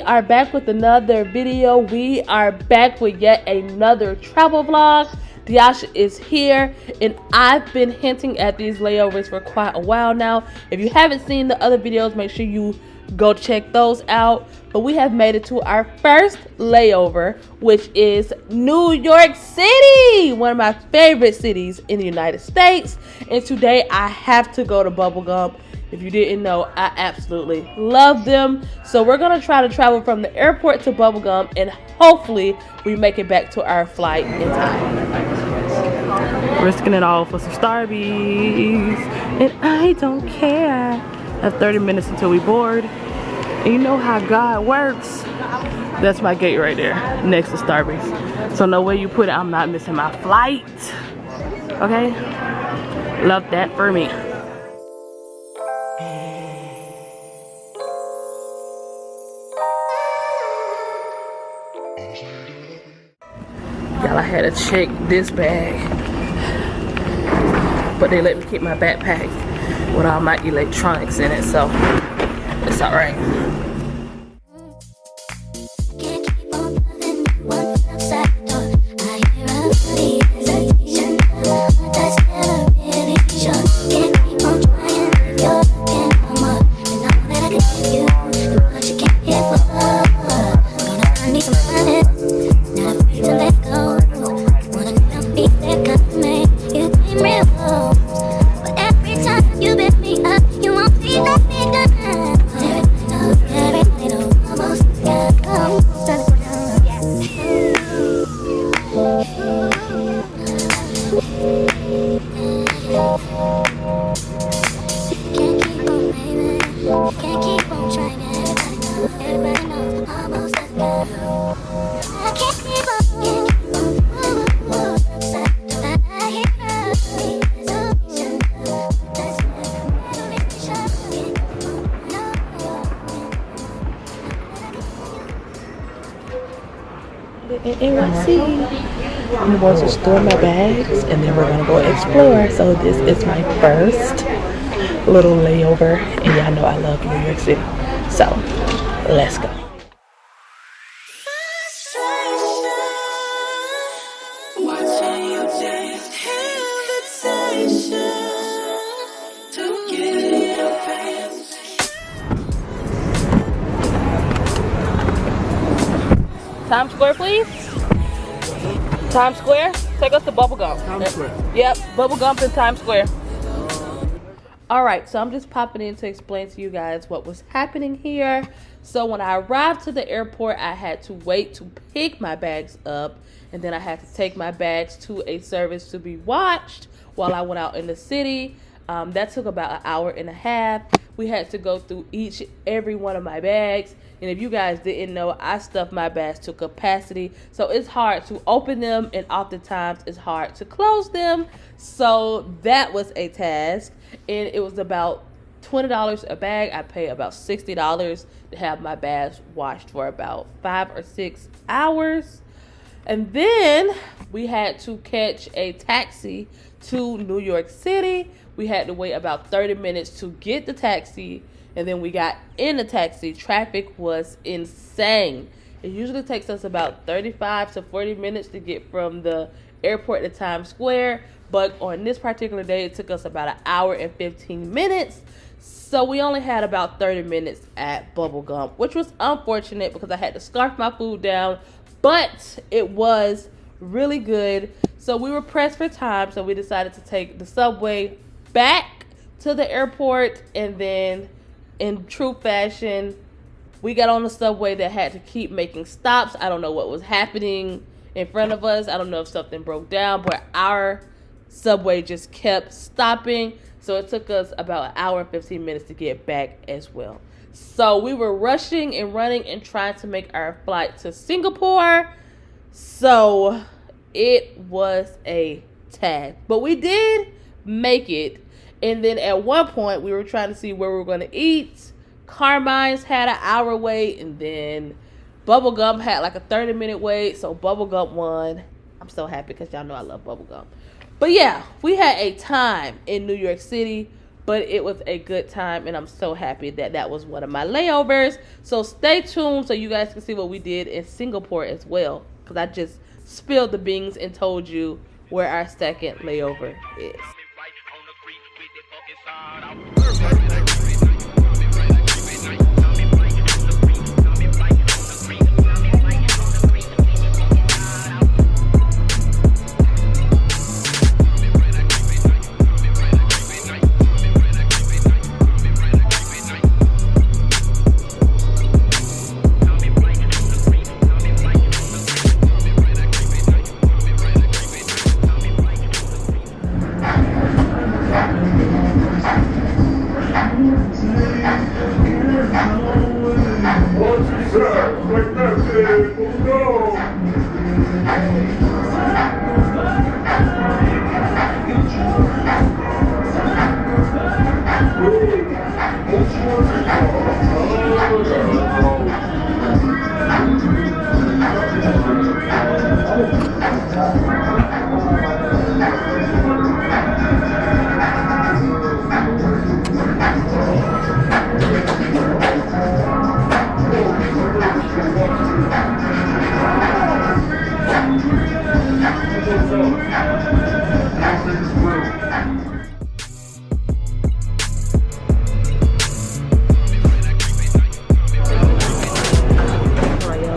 are back with another video. We are back with yet another travel vlog. Diasha is here, and I've been hinting at these layovers for quite a while now. If you haven't seen the other videos, make sure you go check those out. But we have made it to our first layover, which is New York City, one of my favorite cities in the United States. And today I have to go to Bubblegum. If you didn't know, I absolutely love them. So we're gonna try to travel from the airport to Bubblegum, and hopefully we make it back to our flight in time. Risking it all for some Starbucks, and I don't care. I have 30 minutes until we board. And you know how God works. That's my gate right there, next to Starbucks. So no way you put it, I'm not missing my flight. Okay? Love that for me. Y'all, I had to check this bag, but they let me keep my backpack with all my electronics in it, so it's all right. I'm going to store my bags and then we're gonna go explore. So this is my first little layover, and y'all know I love New York City. So let's go. Times Square, please. Times Square, take us to Bubblegum. Times Square. Yep, Bubblegum in Times Square. Alright, so I'm just popping in to explain to you guys what was happening here. So when I arrived to the airport, I had to wait to pick my bags up, and then I had to take my bags to a service to be watched while I went out in the city. That took about an hour and a half. We had to go through every one of my bags. And if you guys didn't know, I stuffed my bags to capacity. So it's hard to open them, and oftentimes it's hard to close them. So that was a task. And it was about $20 a bag. I paid about $60 to have my bags washed for about 5 or 6 hours. And then we had to catch a taxi to New York City. We had to wait about 30 minutes to get the taxi. And then we got in the taxi. Traffic was insane. It usually takes us about 35 to 40 minutes to get from the airport to Times Square. But on this particular day, it took us about an hour and 15 minutes. So we only had about 30 minutes at Bubblegum, which was unfortunate because I had to scarf my food down. But it was really good. So we were pressed for time. So we decided to take the subway back to the airport, and then in true fashion, we got on the subway that had to keep making stops. I don't know what was happening in front of us. I don't know if something broke down, but our subway just kept stopping. So it took us about an hour and 15 minutes to get back as well. So we were rushing and running and trying to make our flight to Singapore. So it was a task, but we did make it. And then at one point, we were trying to see where we were going to eat. Carmine's had an hour wait, and then Bubblegum had like a 30-minute wait. So Bubblegum won. I'm so happy because y'all know I love Bubblegum. But yeah, we had a time in New York City. but it was a good time, and I'm so happy that that was one of my layovers. So stay tuned so you guys can see what we did in Singapore as well, because I just spilled the beans and told you where our second layover is.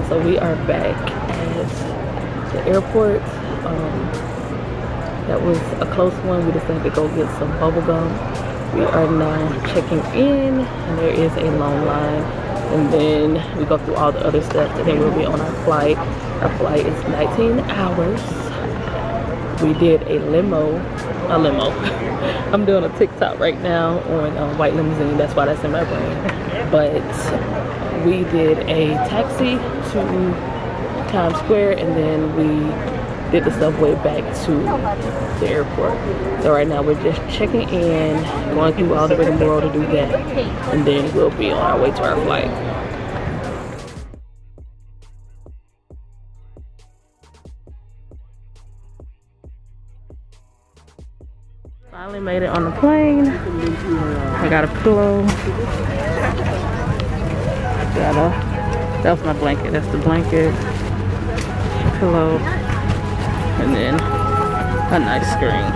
So we are back at the airport. That was a close one. We decided to go get some bubble gum. We are now checking in, and there is a long line. And then we go through all the other steps, and then we'll be on our flight. Our flight is 19 hours. We did a limo. I'm doing a TikTok right now on white limousine. That's why that's in my brain. But we did a taxi to Times Square, and then we did the subway back to the airport. So right now we're just checking in, going through all the rigmarole to do that, and then we'll be on our way to our flight. Finally made it on the plane. I got a pillow. That was my blanket. That's the blanket, pillow, and then a nice screen.